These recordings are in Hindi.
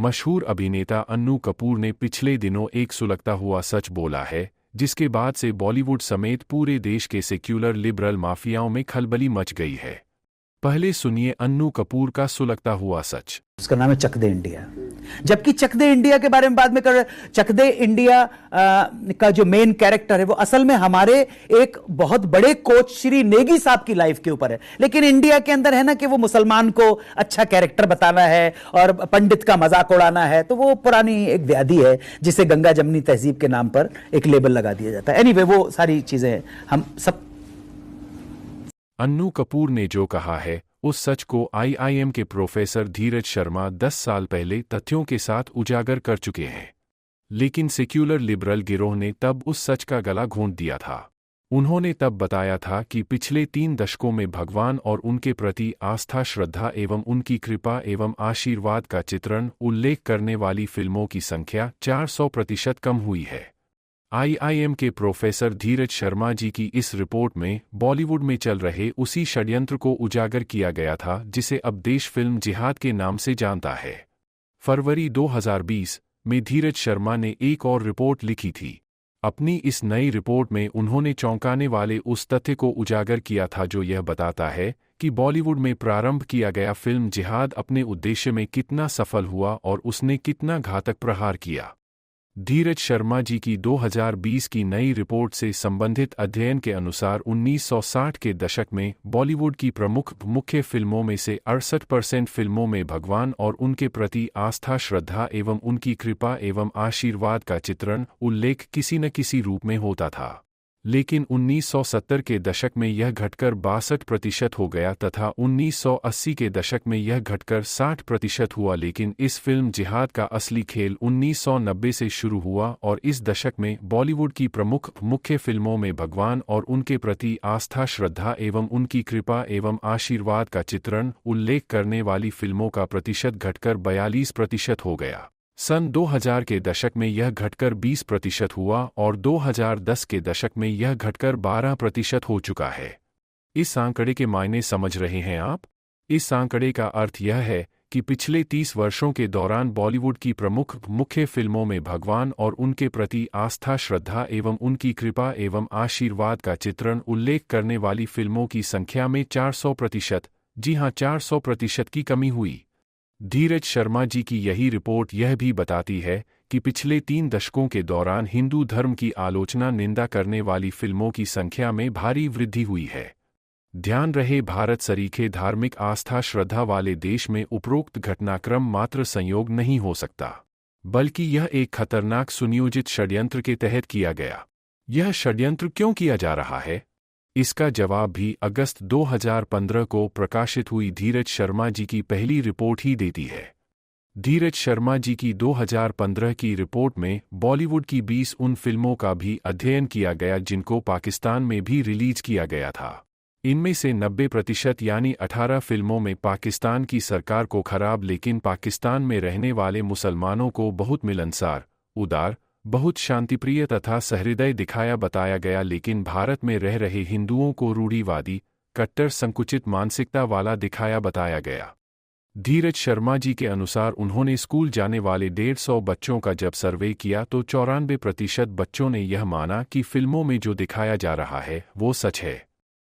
मशहूर अभिनेता अन्नू कपूर ने पिछले दिनों एक सुलगता हुआ सच बोला है, जिसके बाद से बॉलीवुड समेत पूरे देश के सेक्युलर लिबरल माफियाओं में खलबली मच गई है। पहले सुनिए अन्नू कपूर का सुलगता हुआ सच। उसका नाम है चक दे इंडिया। जबकि चक दे इंडिया के बारे में बाद में कर, चक दे इंडिया का जो मेन कैरेक्टर है वो असल में हमारे एक बहुत बड़े कोच श्री नेगी साहब की लाइफ के ऊपर है। लेकिन इंडिया के अंदर है ना कि वो मुसलमान को अच्छा कैरेक्टर बताना है और पंडित का मजाक उड़ाना है, तो वो पुरानी एक व्याधि है जिसे गंगा जमनी तहजीब के नाम पर एक लेबल लगा दिया जाता है। एनीवे, वो सारी चीजें हम सब। अन्नू कपूर ने जो कहा है उस सच को आईआईएम के प्रोफेसर धीरज शर्मा 10 साल पहले तथ्यों के साथ उजागर कर चुके हैं, लेकिन सेक्युलर लिबरल गिरोह ने तब उस सच का गला घोंट दिया था। उन्होंने तब बताया था कि पिछले 3 दशकों में भगवान और उनके प्रति आस्था, श्रद्धा एवं उनकी कृपा एवं आशीर्वाद का चित्रण उल्लेख करने वाली फिल्मों की संख्या 400% कम हुई है। आईआईएम के प्रोफेसर धीरज शर्मा जी की इस रिपोर्ट में बॉलीवुड में चल रहे उसी षड्यंत्र को उजागर किया गया था जिसे अब देश फिल्म जिहाद के नाम से जानता है। फरवरी 2020 में धीरज शर्मा ने एक और रिपोर्ट लिखी थी। अपनी इस नई रिपोर्ट में उन्होंने चौंकाने वाले उस तथ्य को उजागर किया था जो यह बताता है कि बॉलीवुड में प्रारंभ किया गया फिल्म जिहाद अपने उद्देश्य में कितना सफल हुआ और उसने कितना घातक प्रहार किया। धीरज शर्मा जी की 2020 की नई रिपोर्ट से संबंधित अध्ययन के अनुसार 1960 के दशक में बॉलीवुड की प्रमुख मुख्य फिल्मों में से 68% फिल्मों में भगवान और उनके प्रति आस्था, श्रद्धा एवं उनकी कृपा एवं आशीर्वाद का चित्रण उल्लेख किसी न किसी रूप में होता था। लेकिन 1970 के दशक में यह घटकर 62% हो गया तथा 1980 के दशक में यह घटकर 60% हुआ। लेकिन इस फिल्म जिहाद का असली खेल 1990 से शुरू हुआ और इस दशक में बॉलीवुड की प्रमुख मुख्य फिल्मों में भगवान और उनके प्रति आस्था, श्रद्धा एवं उनकी कृपा एवं आशीर्वाद का चित्रण उल्लेख करने वाली फिल्मों का प्रतिशत घटकर 42% हो गया। सन 2000 के दशक में यह घटकर 20% हुआ और 2010 के दशक में यह घटकर 12% हो चुका है। इस आंकड़े के मायने समझ रहे हैं आप? इस आंकड़े का अर्थ यह है कि पिछले 30 वर्षों के दौरान बॉलीवुड की प्रमुख मुख्य फिल्मों में भगवान और उनके प्रति आस्था, श्रद्धा एवं उनकी कृपा एवं आशीर्वाद का चित्रण उल्लेख करने वाली फिल्मों की संख्या में 400%, जी हां 400% की कमी हुई। धीरज शर्मा जी की यही रिपोर्ट यह भी बताती है कि पिछले 3 दशकों के दौरान हिंदू धर्म की आलोचना, निंदा करने वाली फिल्मों की संख्या में भारी वृद्धि हुई है। ध्यान रहे, भारत सरीखे धार्मिक आस्था, श्रद्धा वाले देश में उपरोक्त घटनाक्रम मात्र संयोग नहीं हो सकता, बल्कि यह एक खतरनाक सुनियोजित षड्यंत्र के तहत किया गया। यह षड्यंत्र क्यों किया जा रहा है? इसका जवाब भी अगस्त 2015 को प्रकाशित हुई धीरज शर्मा जी की पहली रिपोर्ट ही देती है। धीरज शर्मा जी की 2015 की रिपोर्ट में बॉलीवुड की 20 उन फिल्मों का भी अध्ययन किया गया जिनको पाकिस्तान में भी रिलीज किया गया था। इनमें से 90% यानी 18 फिल्मों में पाकिस्तान की सरकार को खराब लेकिन पाकिस्तान में रहने वाले मुसलमानों को बहुत मिलनसार, उदार, बहुत शांतिप्रिय तथा सहृदय दिखाया बताया गया, लेकिन भारत में रह रहे हिंदुओं को रूढ़िवादी, कट्टर, संकुचित मानसिकता वाला दिखाया बताया गया। धीरज शर्मा जी के अनुसार उन्होंने स्कूल जाने वाले 150 बच्चों का जब सर्वे किया तो 94% बच्चों ने यह माना कि फिल्मों में जो दिखाया जा रहा है वो सच है।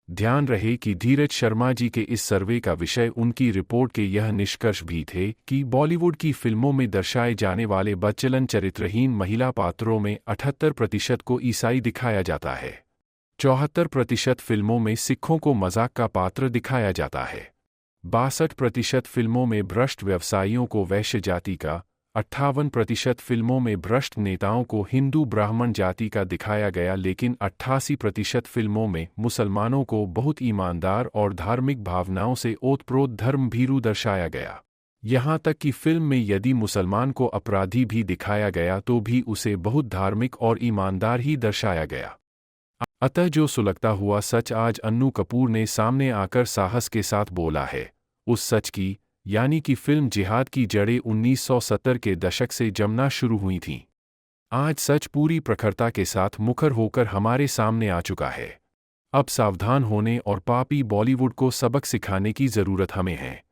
ध्यान रहे कि धीरज शर्मा जी के इस सर्वे का विषय उनकी रिपोर्ट के यह निष्कर्ष भी थे कि बॉलीवुड की फिल्मों में दर्शाए जाने वाले बदचलन चरित्रहीन महिला पात्रों में 78% को ईसाई दिखाया जाता है, 74% फिल्मों में सिखों को मजाक का पात्र दिखाया जाता है, 62% फिल्मों में भ्रष्ट व्यवसायियों को वैश्य जाति का, 58% फिल्मों में भ्रष्ट नेताओं को हिंदू ब्राह्मण जाति का दिखाया गया, लेकिन 88% फिल्मों में मुसलमानों को बहुत ईमानदार और धार्मिक भावनाओं से ओतप्रोत धर्मभीरू दर्शाया गया। यहाँ तक कि फिल्म में यदि मुसलमान को अपराधी भी दिखाया गया तो भी उसे बहुत धार्मिक और ईमानदार ही दर्शाया गया। अतः जो सुलगता हुआ सच आज अन्नू कपूर ने सामने आकर साहस के साथ बोला है, उस सच की, यानी कि फिल्म जिहाद की जड़ें 1970 के दशक से जमना शुरू हुई थीं। आज सच पूरी प्रखरता के साथ मुखर होकर हमारे सामने आ चुका है। अब सावधान होने और पापी बॉलीवुड को सबक सिखाने की जरूरत हमें है।